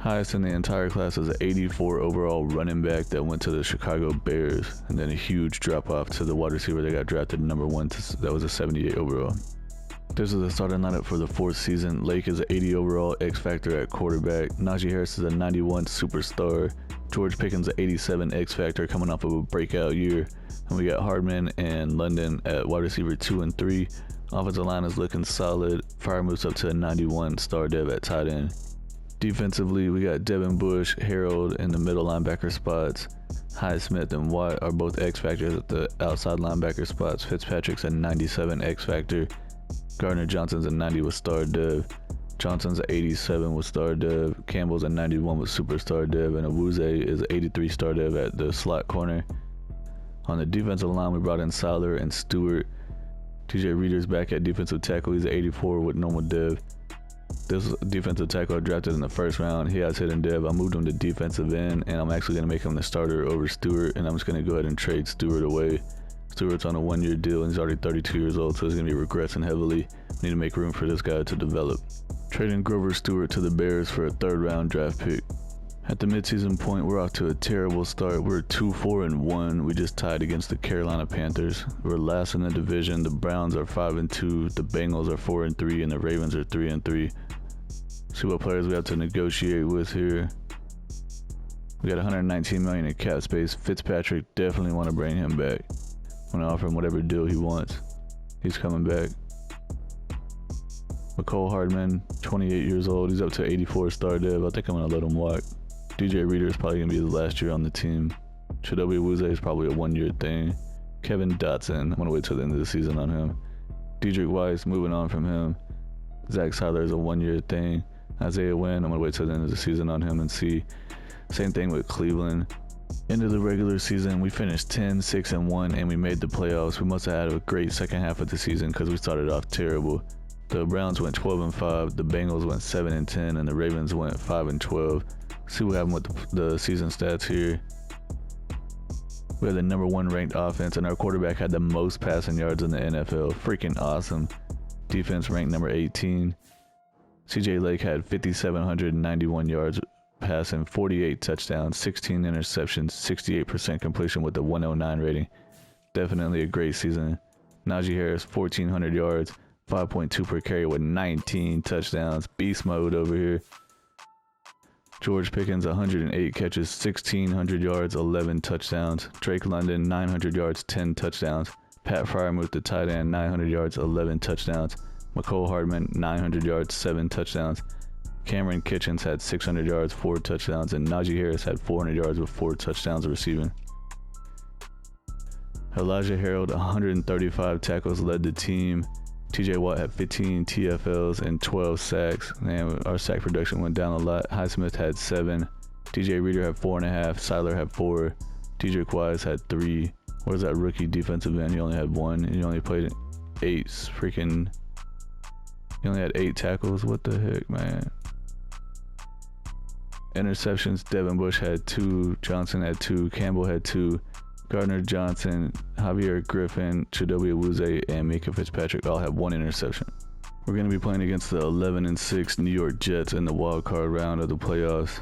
Highest in the entire class was an 84 overall running back that went to the Chicago Bears, and then a huge drop off to the wide receiver that got drafted number 1, that was a 78 overall. This is the starting lineup for the 4th season. Lake is an 80 overall X Factor at quarterback. Najee Harris is a 91 superstar. George Pickens an 87 X Factor coming off of a breakout year. And we got Hardman and London at wide receiver 2 and 3. Offensive line is looking solid. Fire moves up to a 91 star dev at tight end. Defensively, we got Devin Bush, Harold in the middle linebacker spots. Highsmith and Watt are both X Factors at the outside linebacker spots. Fitzpatrick's a 97 X Factor. Gardner Johnson's a 90 with star dev. Johnson's a 87 with star dev. Campbell's a 91 with superstar dev. And Awuzie is 83 star dev at the slot corner. On the defensive line, we brought in Siler and Stewart. TJ Reader's back at defensive tackle. He's an 84 with normal dev. This defensive tackle I drafted in the 1st round. He has hidden dev. I moved him to defensive end, and I'm actually going to make him the starter over Stewart, and I'm just going to go ahead and trade Stewart away. Stewart's on a 1-year deal, and he's already 32 years old, so he's going to be regressing heavily. We need to make room for this guy to develop. Trading Grover Stewart to the Bears for a 3rd round draft pick. At the midseason point, we're off to a terrible start. We're 2-4-1. We just tied against the Carolina Panthers. We're last in the division. The Browns are 5-2. The Bengals are 4-3, and the Ravens are 3-3. See what players we have to negotiate with here. We got $119 million in cap space. Fitzpatrick, definitely want to bring him back. I'm gonna offer him whatever deal he wants. He's coming back. McCole Hardman, 28 years old. He's up to 84 star dev. I think I'm gonna let him walk. DJ Reader is probably gonna be his last year on the team. Chidobe Awuzie is probably a 1-year thing. Kevin Dotson, I'm gonna wait till the end of the season on him. Dedrick Weiss, moving on from him. Zach Seiler is a 1-year thing. Isaiah Wynn, I'm gonna wait till the end of the season on him and see. Same thing with Cleveland. End of the regular season, we finished 10-6-1, and we made the playoffs. We must have had a great second half of the season because we started off terrible. The Browns went 12-5, the Bengals went 7-10, and the Ravens went 5-12. See what happened with the season stats here. We had the number 1 ranked offense, and our quarterback had the most passing yards in the NFL. Freaking awesome. Defense ranked number 18. CJ Lake had 5,791 yards passing, 48 touchdowns, 16 interceptions, 68% completion with a 109 rating. Definitely a great season. Najee Harris, 1,400 yards, 5.2 per carry with 19 touchdowns. Beast mode over here. George Pickens, 108 catches, 1,600 yards, 11 touchdowns. Drake London, 900 yards, 10 touchdowns. Pat Fryermuth, the tight end, 900 yards, 11 touchdowns. McCole Hardman, 900 yards, 7 touchdowns. Cameron Kitchens had 600 yards, 4 touchdowns, and Najee Harris had 400 yards with 4 touchdowns receiving. Elijah Harold, 135 tackles, led the team. TJ Watt had 15 TFLs and 12 sacks, and our sack production went down a lot. Highsmith had 7. DJ Reader had 4.5. Siler had 4. DJ Wise had 3. Where's that rookie defensive end? He only had 1, and he only played 8. He only had 8 tackles. What the heck, man? Interceptions, Devin Bush had 2, Johnson had 2, Campbell had 2, Gardner Johnson, Javier Griffin, Chidobe Awuzie, and Mika Fitzpatrick all have 1 interception. We're going to be playing against the 11-6 New York Jets in the wild card round of the playoffs.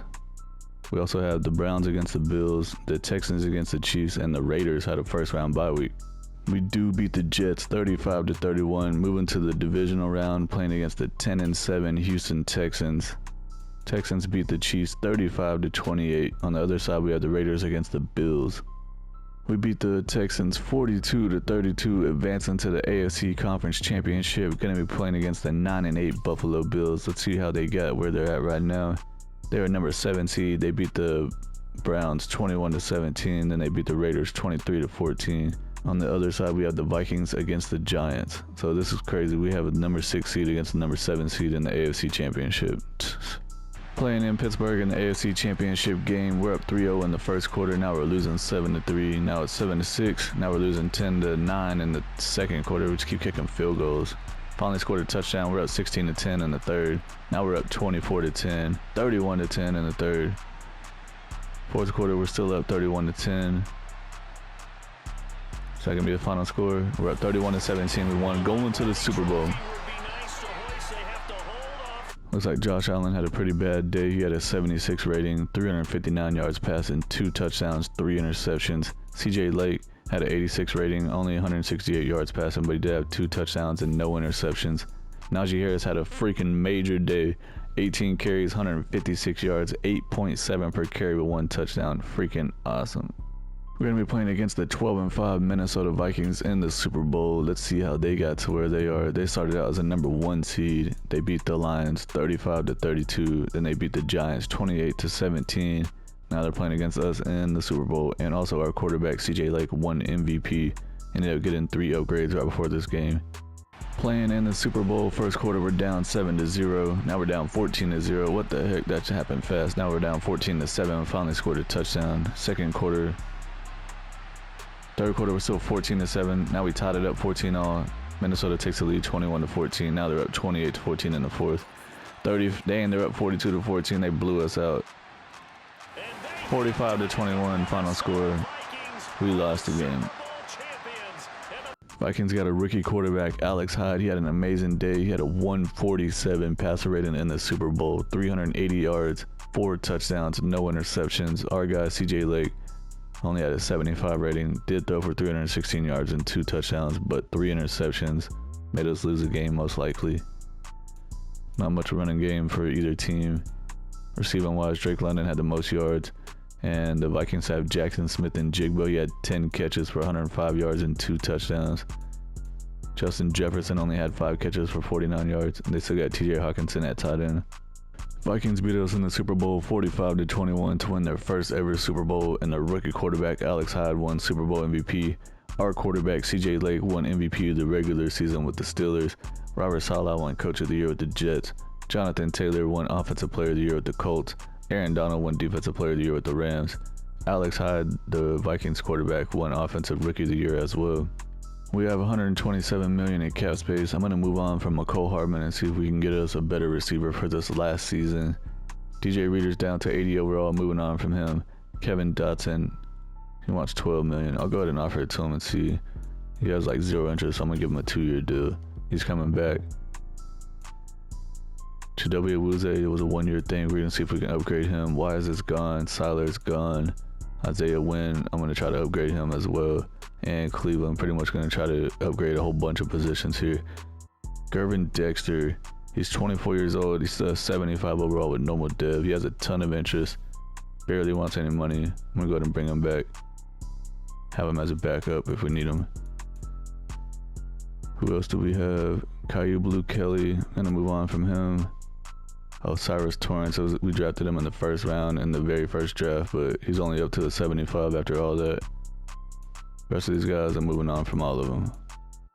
We also have the Browns against the Bills, the Texans against the Chiefs, and the Raiders had a first round bye week. We do beat the Jets 35-31, moving to the divisional round, playing against the 10-7 Houston Texans. Texans beat the Chiefs 35-28. On the other side, we have the Raiders against the Bills. We beat the Texans 42-32, advancing to the AFC Conference Championship. Going to be playing against the 9-8 Buffalo Bills. Let's see how they got where they're at right now. They're number 7 seed. They beat the Browns 21-17. Then they beat the Raiders 23-14. On the other side, we have the Vikings against the Giants. So this is crazy. We have a number 6 seed against the number 7 seed in the AFC Championship. Playing in Pittsburgh in the AFC Championship game, we're up 3-0 in the first quarter. Now we're losing 7-3. Now it's 7-6. Now we're losing 10-9 in the second quarter. We just keep kicking field goals. Finally scored a touchdown. We're up 16-10 in the third. Now we're up 24-10, 31-10 in the third. Fourth quarter, we're still up 31-10. So that can be the final score. We're up 31-17. We won, going to the Super Bowl. Looks like Josh Allen had a pretty bad day. He had a 76 rating, 359 yards passing, 2 touchdowns, 3 interceptions. CJ Lake had an 86 rating, only 168 yards passing, but he did have 2 touchdowns and no interceptions. Najee Harris had a freaking major day. 18 carries, 156 yards, 8.7 per carry with 1 touchdown. Freaking awesome. We're going to be playing against the 12-5 Minnesota Vikings in the Super Bowl. Let's see how they got to where they are. They started out as a number 1 seed. They beat the Lions 35-32. Then they beat the Giants 28-17. Now they're playing against us in the Super Bowl. And also our quarterback, CJ Lake, won MVP. Ended up getting 3 upgrades right before this game. Playing in the Super Bowl, first quarter we're down 7-0. Now we're down 14-0. What the heck? That happened fast. Now we're down 14-7. Finally scored a touchdown. Second quarter. Third quarter, we're still 14-7. Now we tied it up 14-all. Minnesota takes the lead 21-14. Now they're up 28-14 in the fourth. They're up 42-14. They blew us out. 45-21 final score. We lost the game. Vikings got a rookie quarterback, Alex Hyde. He had an amazing day. He had a 147 passer rating in the Super Bowl, 380 yards, 4 touchdowns, no interceptions. Our guy, CJ Lake, only had a 75 rating, did throw for 316 yards and 2 touchdowns, but 3 interceptions. Made us lose the game most likely. Not much running game for either team. Receiving wise, Drake London had the most yards, and the Vikings have Jackson Smith and Jigbo. He had 10 catches for 105 yards and 2 touchdowns. Justin Jefferson only had 5 catches for 49 yards, and they still got TJ Hawkinson at tight end. Vikings beat us in the Super Bowl 45-21 to win their first ever Super Bowl, and the rookie quarterback Alex Hyde won Super Bowl MVP. Our quarterback CJ Lake won MVP of the regular season with the Steelers. Robert Saleh won Coach of the Year with the Jets. Jonathan Taylor won Offensive Player of the Year with the Colts. Aaron Donald won Defensive Player of the Year with the Rams. Alex Hyde, the Vikings quarterback, won Offensive Rookie of the Year as well. We have $127 million in cap space. I'm going to move on from McCole Hardman and see if we can get us a better receiver for this last season. DJ Reader's down to 80 overall, moving on from him. Kevin Dotson, he wants $12 million. I'll go ahead and offer it to him and see. He has like 0 interest, so I'm going to give him a 2-year deal. He's coming back. Chidobe Awuzie, it was a 1-year thing. We're going to see if we can upgrade him. Wise is gone. Siler's gone. Isaiah Wynn, I'm going to try to upgrade him as well. And Cleveland, pretty much going to try to upgrade a whole bunch of positions here. Gervin Dexter, he's 24 years old. He's still 75 overall with normal dev. He has a ton of interest. Barely wants any money. I'm going to go ahead and bring him back. Have him as a backup if we need him. Who else do we have? Caillou Blue Kelly. Going to move on from him. Cyrus Torrance, we drafted him in the first round in the very first draft, but he's only up to a 75 after all that. The rest of these guys, I'm moving on from all of them.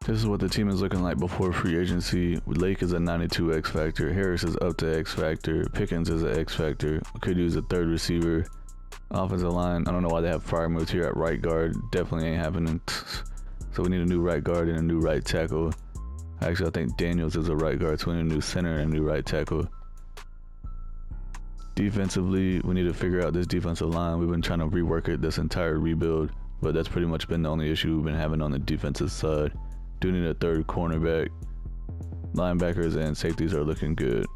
This is what the team is looking like before free agency. Lake is a 92 X Factor. Harris is up to X Factor. Pickens is an X Factor. We could use a third receiver. Offensive line, I don't know why they have Freiermuth here at right guard. Definitely ain't happening. So we need a new right guard and a new right tackle. Actually, I think Daniels is a right guard, so we need a new center and a new right tackle. Defensively, we need to figure out this defensive line. We've been trying to rework it this entire rebuild, but that's pretty much been the only issue we've been having on the defensive side. Do need a third cornerback. Linebackers and safeties are looking good.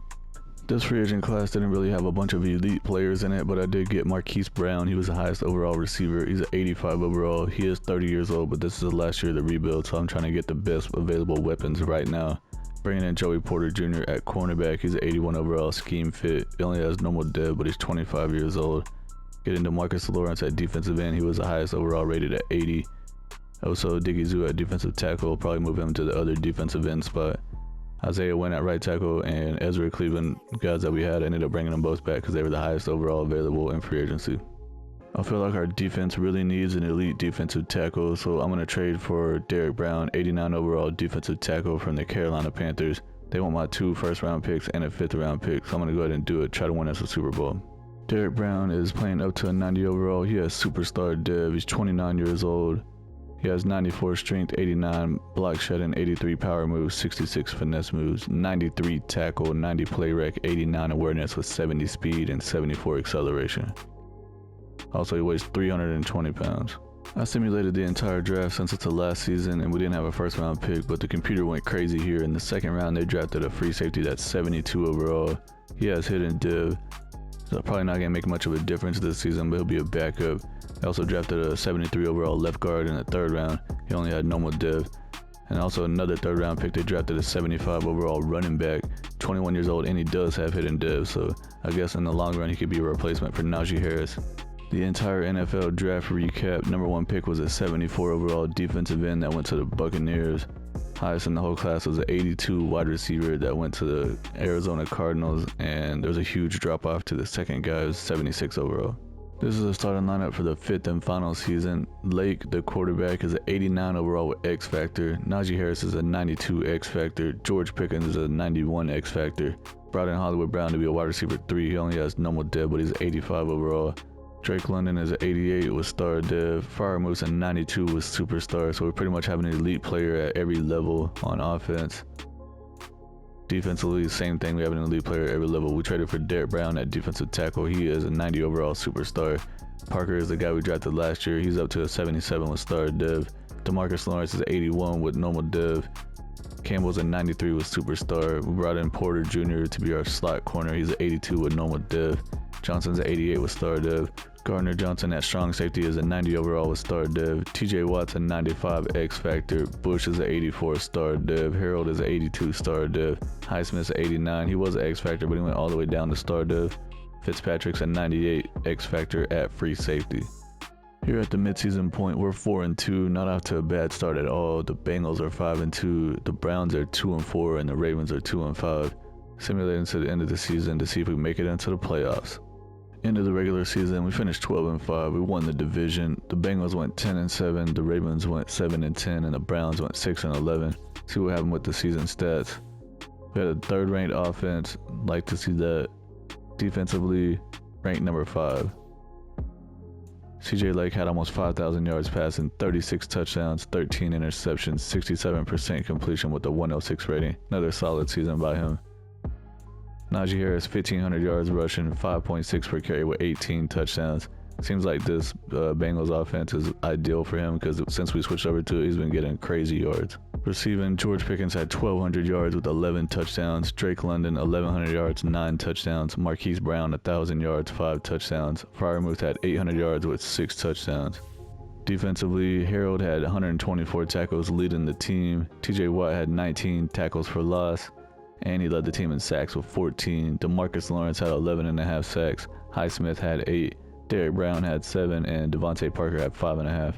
This free agent class didn't really have a bunch of elite players in it, but I did get Marquise Brown. He was the highest overall receiver. He's an 85 overall. He is 30 years old, but this is the last year of the rebuild, so I'm trying to get the best available weapons right now. Bringing in Joey Porter Jr. at cornerback. He's an 81 overall, scheme fit. He only has normal dev, but he's 25 years old. Getting DeMarcus Lawrence at defensive end. He was the highest overall, rated at 80. Also, Diggy Zoo at defensive tackle. Probably move him to the other defensive end spot. Isaiah Wynn at right tackle, and Ezra Cleveland, guys that we had, ended up bringing them both back because they were the highest overall available in free agency. I feel like our defense really needs an elite defensive tackle, so I'm going to trade for Derek Brown, 89 overall defensive tackle from the Carolina Panthers. They want my 2 first-round picks and a 5th-round pick, so I'm going to go ahead and do it, try to win us a Super Bowl. Derek Brown is playing up to a 90 overall. He has superstar dev. He's 29 years old. He has 94 strength, 89 block shedding, 83 power moves, 66 finesse moves, 93 tackle, 90 play rec, 89 awareness with 70 speed and 74 acceleration. Also, he weighs 320 pounds. I simulated the entire draft since it's the last season and we didn't have a first round pick, but the computer went crazy here. In the second round, they drafted a free safety that's 72 overall. He has hidden div, so probably not going to make much of a difference this season, but he'll be a backup. They also drafted a 73 overall left guard in the 3rd round. He only had normal div. And also another 3rd round pick, they drafted a 75 overall running back, 21 years old, and he does have hidden div, so I guess in the long run he could be a replacement for Najee Harris. The entire NFL draft recap: number 1 pick was a 74 overall defensive end that went to the Buccaneers. Highest in the whole class was an 82 wide receiver that went to the Arizona Cardinals, and there was a huge drop off to the second guy, who was 76 overall. This is the starting lineup for the 5th and final season. Lake, the quarterback, is an 89 overall with X Factor. Najee Harris is a 92 X Factor. George Pickens is a 91 X Factor. Brought in Hollywood Brown to be a wide receiver 3. He only has normal dev, but he's 85 overall. Drake London is an 88 with star dev. Fire Moose a 92 with superstar. So we pretty much have an elite player at every level on offense. Defensively, same thing. We have an elite player at every level. We traded for Derek Brown at defensive tackle. He is a 90 overall superstar. Parker is the guy we drafted last year. He's up to a 77 with star dev. DeMarcus Lawrence is 81 with normal dev. Campbell's a 93 with superstar. We brought in Porter Jr. to be our slot corner. He's an 82 with normal dev. Johnson's an 88 with star dev. Gardner Johnson at strong safety is a 90 overall with star dev. TJ Watt's a 95 X Factor. Bush is an 84 star dev. Harold is an 82 star dev. Highsmith's an 89. He was an X Factor, but he went all the way down to star dev. Fitzpatrick's a 98 X Factor at free safety. Here at the midseason point, we're 4-2, not off to a bad start at all. The Bengals are 5-2, the Browns are 2-4, and the Ravens are 2-5. Simulating to the end of the season to see if we make it into the playoffs. End of the regular season, we finished 12-5. We won the division. The Bengals went 10-7, the Ravens went 7-10, and the Browns went 6-11. See what happened with the season stats. We had a 3rd-ranked offense. Like to see that. Defensively, ranked number 5. CJ Lake had almost 5,000 yards passing, 36 touchdowns, 13 interceptions, 67% completion with a 106 rating. Another solid season by him. Najee Harris, 1,500 yards rushing, 5.6 per carry with 18 touchdowns. Seems like this Bengals offense is ideal for him because since we switched over to it, he's been getting crazy yards. Receiving, George Pickens had 1,200 yards with 11 touchdowns. Drake London, 1,100 yards, 9 touchdowns. Marquise Brown, 1,000 yards, 5 touchdowns. Freiermuth had 800 yards with 6 touchdowns. Defensively, Harold had 124 tackles leading the team. TJ Watt had 19 tackles for loss. And he led the team in sacks with 14. DeMarcus Lawrence had 11.5 sacks. Highsmith had 8. Derek Brown had 7. And Devontae Parker had 5.5.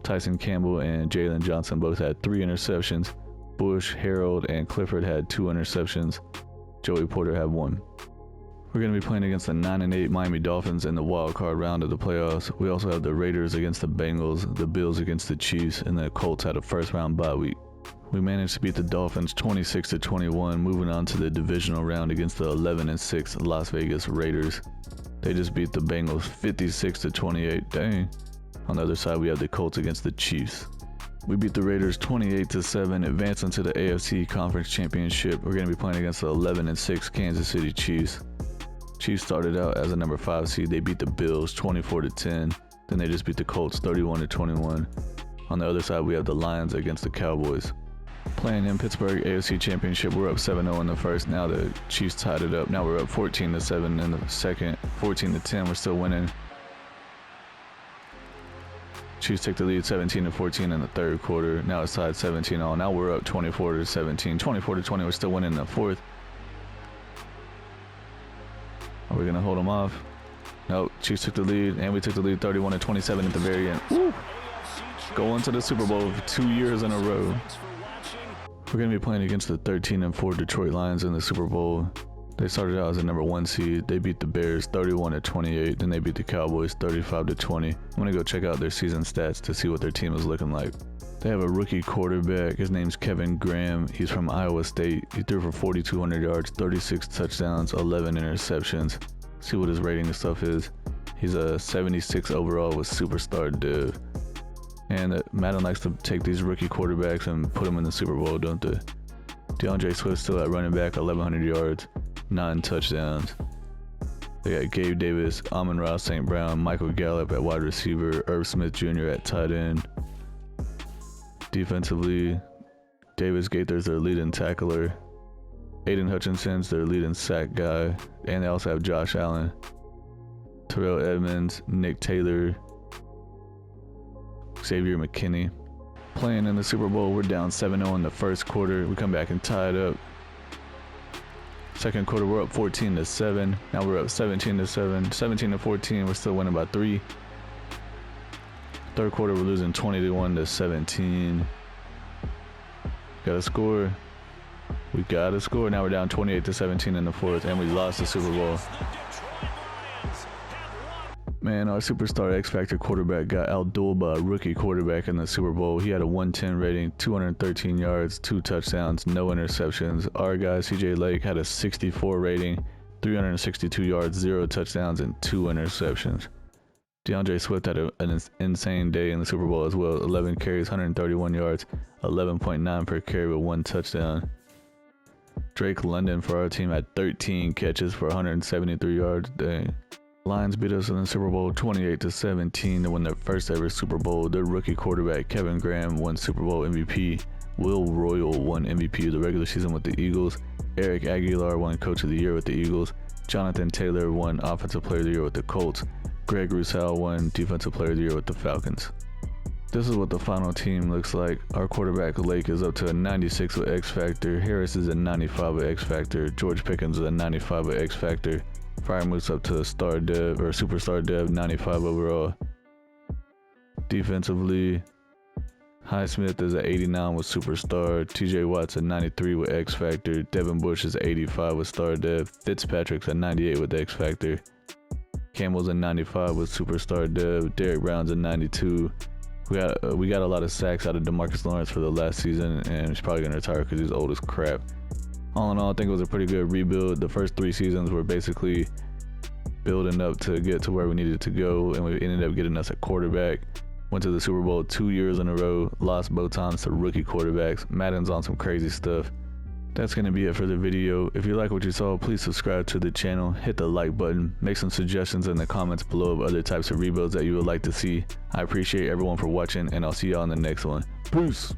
Tyson Campbell and Jalen Johnson both had 3 interceptions. Bush, Harold, and Clifford had 2 interceptions. Joey Porter had 1. We're going to be playing against the 9-8 Miami Dolphins in the wild card round of the playoffs. We also have the Raiders against the Bengals, the Bills against the Chiefs, and the Colts had a first round bye week. We managed to beat the Dolphins 26-21, moving on to the divisional round against the 11-6 Las Vegas Raiders. They just beat the Bengals 56-28. Dang. On the other side, we have the Colts against the Chiefs. We beat the Raiders 28-7, advancing to the AFC Conference Championship. We're going to be playing against the 11-6 Kansas City Chiefs. Chiefs started out as a number 5 seed. They beat the Bills 24-10. Then they just beat the Colts 31-21. On the other side, we have the Lions against the Cowboys. Playing in Pittsburgh AFC Championship, we're up 7-0 in the first. Now the Chiefs tied it up. Now we're up 14-7 in the second. 14-10, we're still winning. Chiefs take the lead 17-14 in the third quarter. Now it's tied 17-all. Now we're up 24-17. 24-20, we're still winning in the fourth. Are we going to hold them off? Nope. Chiefs took the lead, and we took the lead 31-27 at the very end. Woo! Going to the Super Bowl 2 years in a row. We're going to be playing against the 13-4 Detroit Lions in the Super Bowl. They started out as a number 1 seed. They beat the Bears 31-28. Then they beat the Cowboys 35-20. I'm going to go check out their season stats to see what their team is looking like. They have a rookie quarterback. His name's Kevin Graham. He's from Iowa State. He threw for 4,200 yards, 36 touchdowns, 11 interceptions. See what his rating and stuff is. He's a 76 overall with superstar div. And Madden likes to take these rookie quarterbacks and put them in the Super Bowl, don't they? DeAndre Swift still at running back, 1,100 yards, 9 touchdowns. They got Gabe Davis, Amon-Ra St. Brown, Michael Gallup at wide receiver, Irv Smith Jr. at tight end. Defensively, Davis Gaither's their leading tackler. Aiden Hutchinson's their leading sack guy. And they also have Josh Allen, Terrell Edmonds, Nick Taylor, Xavier McKinney. Playing in the Super Bowl, we're down 7-0 in the first quarter. We come back and tie it up. Second quarter, we're up 14-7. Now we're up 17-7, 17-14. We're still winning by 3. Third quarter, we're losing 20-1 to 17. Gotta score. We gotta score. Now we're down 28-17 in the fourth, and we lost the Super Bowl. Man, our superstar X-Factor quarterback got outdueled by a rookie quarterback in the Super Bowl. He had a 110 rating, 213 yards, 2 touchdowns, no interceptions. Our guy, CJ Lake, had a 64 rating, 362 yards, 0 touchdowns, and 2 interceptions. DeAndre Swift had an insane day in the Super Bowl as well. 11 carries, 131 yards, 11.9 per carry with 1 touchdown. Drake London for our team had 13 catches for 173 yards. Dang. Lions beat us in the Super Bowl 28-17 to win their first ever Super Bowl. Their rookie quarterback Kevin Graham won Super Bowl MVP. Will Royal won MVP of the regular season with the Eagles. Eric Aguilar won Coach of the Year with the Eagles. Jonathan Taylor won Offensive Player of the Year with the Colts. Greg Rousseau won Defensive Player of the Year with the Falcons. This is what the final team looks like. Our quarterback Lake is up to a 96 with X Factor. Harris is a 95 with X Factor. George Pickens is a 95 with X Factor. Freiermuth's up to a star dev or superstar dev, 95 overall. Defensively, Highsmith is at 89 with superstar. TJ Watt's at 93 with X Factor. Devin Bush is 85 with star dev. Fitzpatrick's at 98 with X Factor. Campbell's at 95 with superstar dev. Derek Brown's at 92. We got a lot of sacks out of DeMarcus Lawrence for the last season, and he's probably gonna retire because he's old as crap. All in all, I think it was a pretty good rebuild. The first 3 seasons were basically building up to get to where we needed to go, and we ended up getting us a quarterback. Went to the Super Bowl 2 years in a row, lost both times to rookie quarterbacks. Madden's on some crazy stuff. That's going to be it for the video. If you like what you saw, please subscribe to the channel, hit the like button, make some suggestions in the comments below of other types of rebuilds that you would like to see. I appreciate everyone for watching, and I'll see y'all in the next one. Peace!